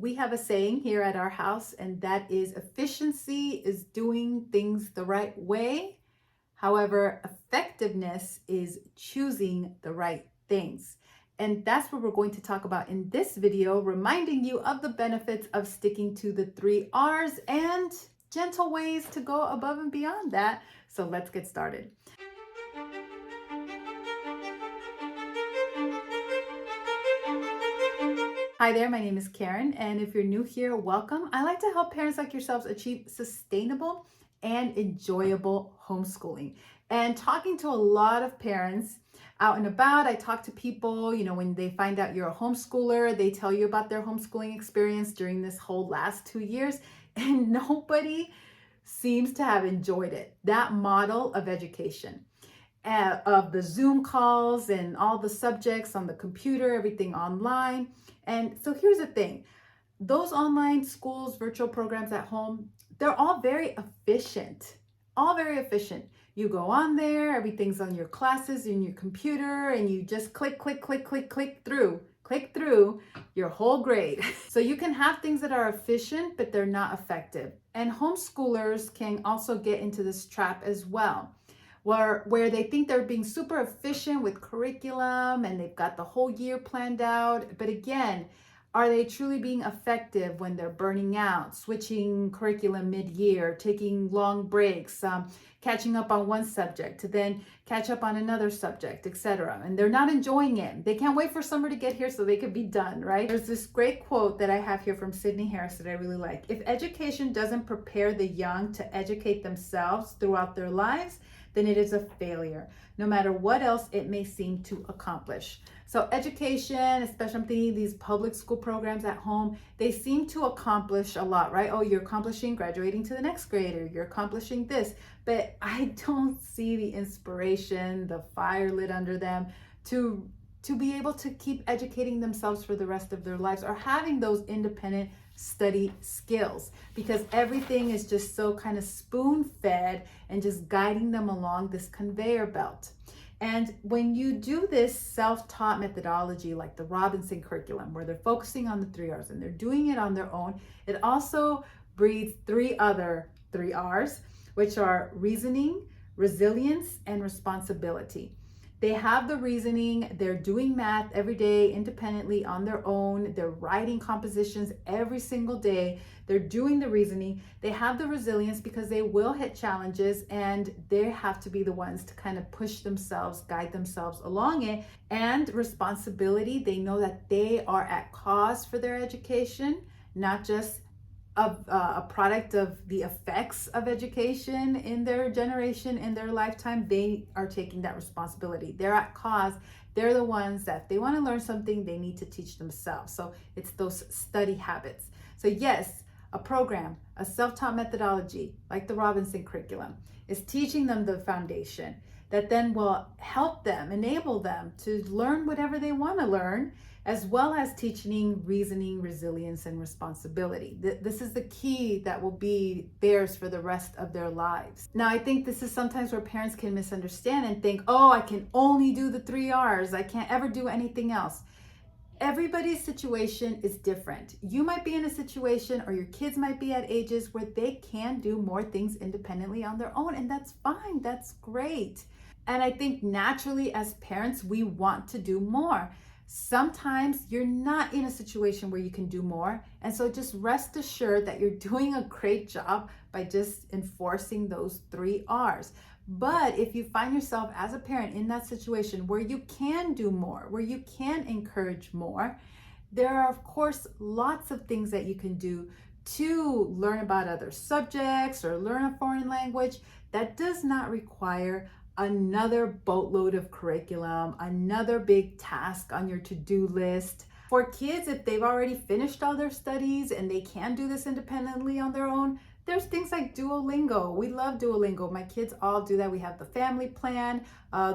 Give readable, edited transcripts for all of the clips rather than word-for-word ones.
We have a saying here at our house, and that is efficiency is doing things the right way. However, effectiveness is choosing the right things. And that's what we're going to talk about in this video, reminding you of the benefits of sticking to the 3 R's and gentle ways to go above and beyond that. So let's get started. Hi there, my name is Karen, and if you're new here, welcome. I like to help parents like yourselves achieve sustainable and enjoyable homeschooling. And talking to a lot of parents out and about, I talk to people, when they find out you're a homeschooler, they tell you about their homeschooling experience during this whole last 2 years, and nobody seems to have enjoyed it. That model of education. Of the Zoom calls and all the subjects on the computer, everything online. And so here's the thing, those online schools, virtual programs at home, they're all very efficient, all very efficient. You go on there, everything's on your classes in your computer, and you just click through your whole grade. So you can have things that are efficient, but they're not effective. And homeschoolers can also get into this trap as well, where they think they're being super efficient with curriculum and they've got the whole year planned out. But again, are they truly being effective when they're burning out, switching curriculum mid-year, taking long breaks, catching up on one subject to then catch up on another subject, etc. And they're not enjoying it. They can't wait for summer to get here so they could be done, right? There's this great quote that I have here from Sydney Harris that I really like. If education doesn't prepare the young to educate themselves throughout their lives, then it is a failure, no matter what else it may seem to accomplish. So education, especially I'm thinking these public school programs at home, they seem to accomplish a lot, right? Oh, you're accomplishing graduating to the next grade, or you're accomplishing this, but I don't see the inspiration, the fire lit under them to be able to keep educating themselves for the rest of their lives, or having those independent study skills, because everything is just so kind of spoon-fed and just guiding them along this conveyor belt. And when you do this self-taught methodology like the Robinson curriculum, where they're focusing on the 3 R's and they're doing it on their own, it also breeds 3 R's, which are reasoning, resilience, and responsibility. They have the reasoning, they're doing math every day independently on their own, they're writing compositions every single day, they're doing the reasoning, they have the resilience because they will hit challenges and they have to be the ones to kind of push themselves, guide themselves along it. And responsibility, they know that they are at cause for their education, not just a product of the effects of education in their generation, in their lifetime. They are taking that responsibility. They're at cause. They're the ones that they want to learn something, they need to teach themselves. So it's those study habits. So yes, a program, a self-taught methodology like the Robinson curriculum is teaching them the foundation that then will help them, enable them to learn whatever they want to learn, as well as teaching reasoning, resilience, and responsibility. This is the key that will be theirs for the rest of their lives. Now, I think this is sometimes where parents can misunderstand and think, oh, I can only do the 3 R's. I can't ever do anything else. Everybody's situation is different. You might be in a situation, or your kids might be at ages where they can do more things independently on their own, and that's fine, that's great. And I think naturally as parents, we want to do more. Sometimes you're not in a situation where you can do more. And so just rest assured that you're doing a great job by just enforcing those 3 R's. But if you find yourself as a parent in that situation where you can do more, where you can encourage more, there are, of course, lots of things that you can do to learn about other subjects or learn a foreign language that does not require another boatload of curriculum, another big task on your to-do list. For kids, if they've already finished all their studies and they can do this independently on their own, there's things like Duolingo. We love Duolingo. My kids all do that. We have the family plan.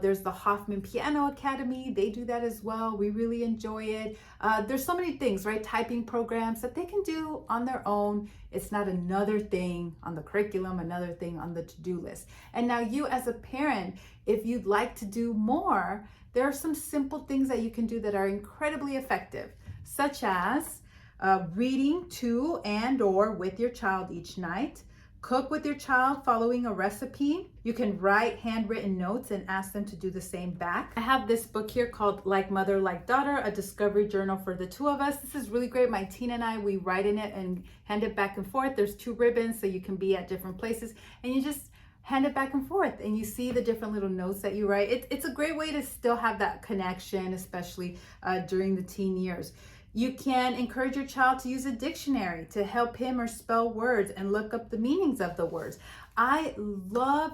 There's the Hoffman Piano Academy. They do that as well. We really enjoy it. There's so many things, right? Typing programs that they can do on their own. It's not another thing on the curriculum, another thing on the to-do list. And now you as a parent, if you'd like to do more, there are some simple things that you can do that are incredibly effective, such as reading to and or with your child each night. Cook with your child following a recipe. You can write handwritten notes and ask them to do the same back. I have this book here called Like Mother, Like Daughter, a discovery journal for the two of us. This is really great. My teen and I, we write in it and hand it back and forth. There's 2 ribbons so you can be at different places and you just hand it back and forth and you see the different little notes that you write. It's a great way to still have that connection, especially during the teen years. You can encourage your child to use a dictionary to help him or spell words and look up the meanings of the words. I love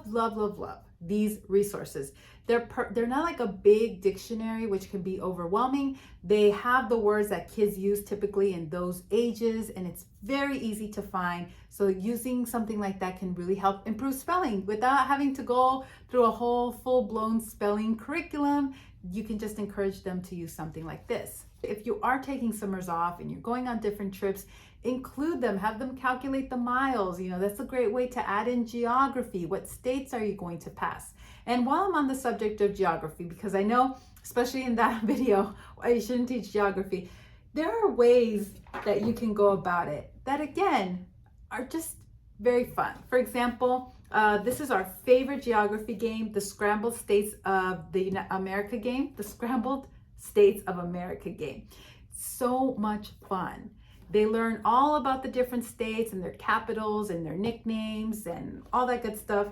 these resources. They're not like a big dictionary, which can be overwhelming. They have the words that kids use typically in those ages, and it's very easy to find. So using something like that can really help improve spelling without having to go through a whole full-blown spelling curriculum. You can just encourage them to use something like this. If you are taking summers off and you're going on different trips, include them, have them calculate the miles. That's a great way to add in geography. What states are you going to pass? And while I'm on the subject of geography, because I know, especially in that video, why you shouldn't teach geography, there are ways that you can go about it that, again, are just very fun. For example, this is our favorite geography game, the Scrambled States of the America game, the Scrambled States of America game. So much fun. They learn all about the different states and their capitals and their nicknames and all that good stuff.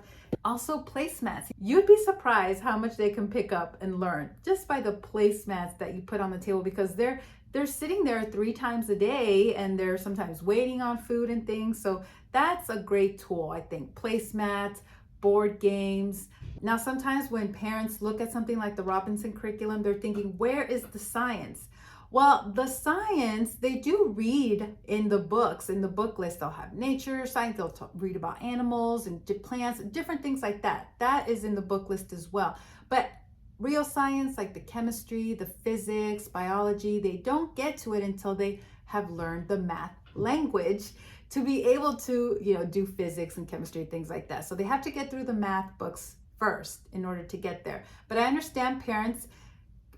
Also placemats. You'd be surprised how much they can pick up and learn just by the placemats that you put on the table, because they're sitting there 3 times a day and they're sometimes waiting on food and things. So that's a great tool, I think. Placemats, board games. Now, sometimes when parents look at something like the Robinson curriculum, they're thinking, where is the science? Well, the science, they do read in the books. In the book list, they'll have nature, science, they'll read about animals and plants, different things like that. That is in the book list as well. But real science, like the chemistry, the physics, biology, they don't get to it until they have learned the math language to be able to, do physics and chemistry, things like that. So they have to get through the math books first in order to get there. But I understand parents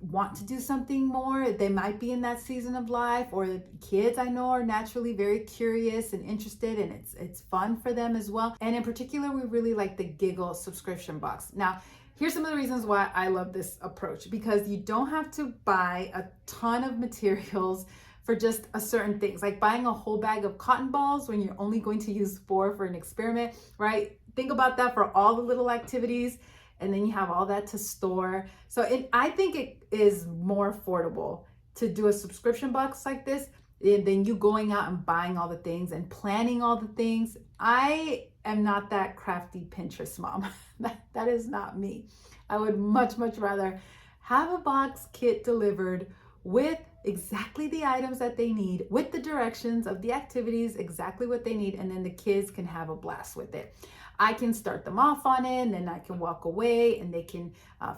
want to do something more. They might be in that season of life, or the kids I know are naturally very curious and interested, and it's fun for them as well. And in particular, we really like the Giggle subscription box. Now, here's some of the reasons why I love this approach, because you don't have to buy a ton of materials for just a certain things, like buying a whole bag of cotton balls when you're only going to use 4 for an experiment, right? Think about that for all the little activities, and then you have all that to store. So I think it is more affordable to do a subscription box like this than you going out and buying all the things and planning all the things. I am not that crafty Pinterest mom. That is not me. I would much rather have a box kit delivered with exactly the items that they need, with the directions of the activities, exactly what they need, and then the kids can have a blast with it. I can start them off on it, and then I can walk away and they can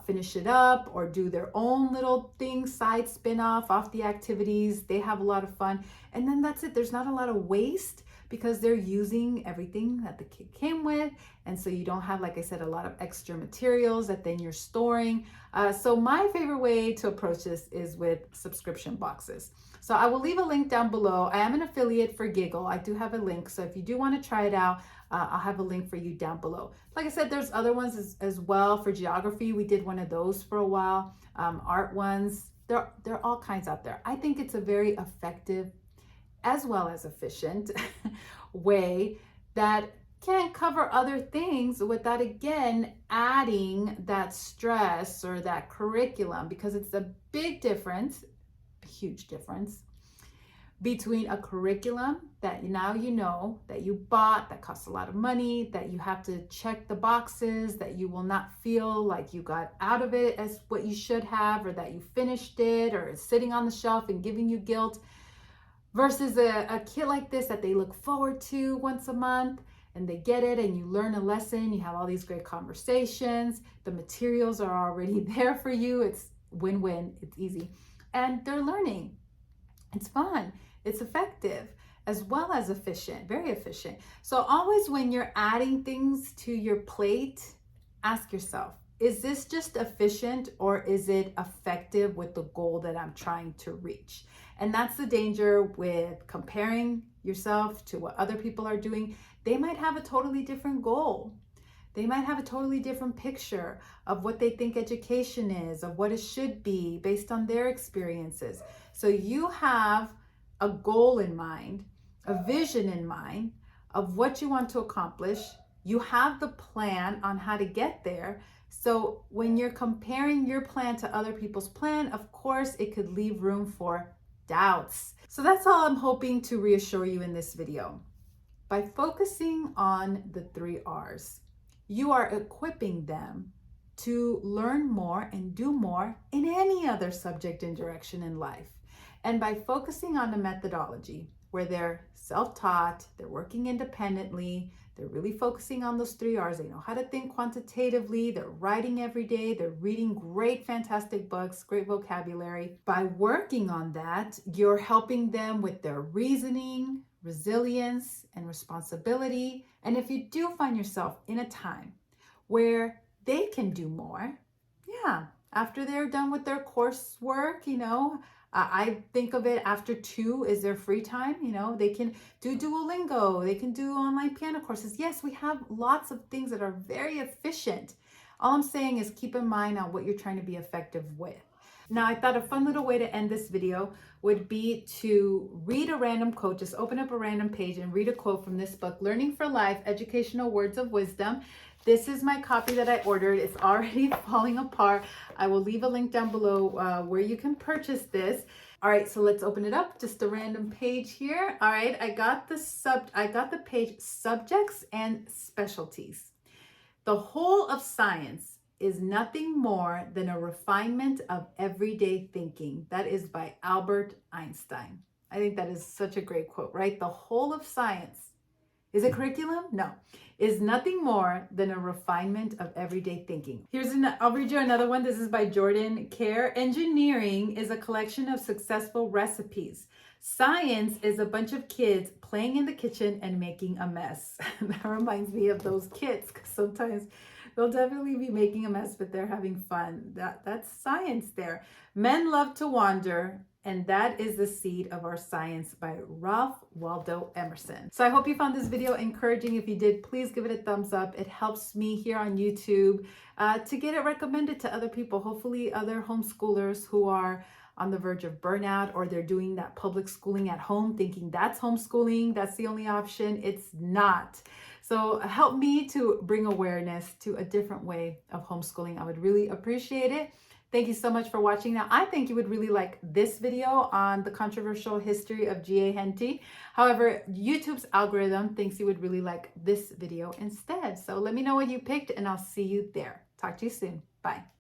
finish it up or do their own little things, side spin-off the activities. They have a lot of fun. And then that's it. There's not a lot of waste because they're using everything that the kit came with. And so you don't have, like I said, a lot of extra materials that then you're storing. So my favorite way to approach this is with subscription boxes. So I will leave a link down below. I am an affiliate for Giggle. I do have a link. So if you do want to try it out, I'll have a link for you down below. Like I said, there's other ones as well for geography. We did one of those for a while. Art ones, there are all kinds out there. I think it's a very effective as well as efficient way that can cover other things without, again, adding that stress or that curriculum, because it's a big difference, a huge difference, between a curriculum that now you know that you bought, that costs a lot of money, that you have to check the boxes, that you will not feel like you got out of it as what you should have, or that you finished it, or it's sitting on the shelf and giving you guilt, versus a kit like this that they look forward to once a month, and they get it and you learn a lesson, you have all these great conversations, the materials are already there for you, it's win-win, it's easy, and they're learning. It's fun, it's effective, as well as efficient, very efficient. So always when you're adding things to your plate, ask yourself, is this just efficient or is it effective with the goal that I'm trying to reach? And that's the danger with comparing yourself to what other people are doing. They might have a totally different goal. They might have a totally different picture of what they think education is, of what it should be based on their experiences. So you have a goal in mind, a vision in mind of what you want to accomplish. You have the plan on how to get there. So when you're comparing your plan to other people's plan, of course, it could leave room for doubts. So that's all I'm hoping to reassure you in this video. By focusing on the 3 R's, you are equipping them to learn more and do more in any other subject and direction in life. And by focusing on the methodology where they're self-taught, they're working independently, they're really focusing on those 3 R's. They know how to think quantitatively, they're writing every day, they're reading great, fantastic books, great vocabulary. By working on that, you're helping them with their reasoning, resilience, and responsibility. And if you do find yourself in a time where they can do more, after they're done with their coursework, I think of it after 2 is their free time. They can do Duolingo, they can do online piano courses. Yes, we have lots of things that are very efficient. All I'm saying is keep in mind on what you're trying to be effective with. Now, I thought a fun little way to end this video would be to read a random quote. Just open up a random page and read a quote from this book, Learning for Life, Educational Words of Wisdom. This is my copy that I ordered. It's already falling apart. I will leave a link down below where you can purchase this. All right, so let's open it up. Just a random page here. All right, I got the page Subjects and Specialties. The whole of science is nothing more than a refinement of everyday thinking. That is by Albert Einstein. I think that is such a great quote, right? The whole of science, is it curriculum? No, is nothing more than a refinement of everyday thinking. I'll read you another one. This is by Jordan Kerr. Engineering is a collection of successful recipes. Science is a bunch of kids playing in the kitchen and making a mess. That reminds me of those kids, because sometimes they'll definitely be making a mess, but they're having fun. That's science there. Men love to wander, and that is the seed of our science by Ralph Waldo Emerson. So I hope you found this video encouraging. If you did, please give it a thumbs up. It helps me here on YouTube to get it recommended to other people, hopefully other homeschoolers who are on the verge of burnout, or they're doing that public schooling at home thinking that's homeschooling, that's the only option. It's not. So help me to bring awareness to a different way of homeschooling. I would really appreciate it. Thank you so much for watching. Now, I think you would really like this video on the controversial history of G.A. Henty. However, YouTube's algorithm thinks you would really like this video instead. So let me know what you picked, and I'll see you there. Talk to you soon. Bye.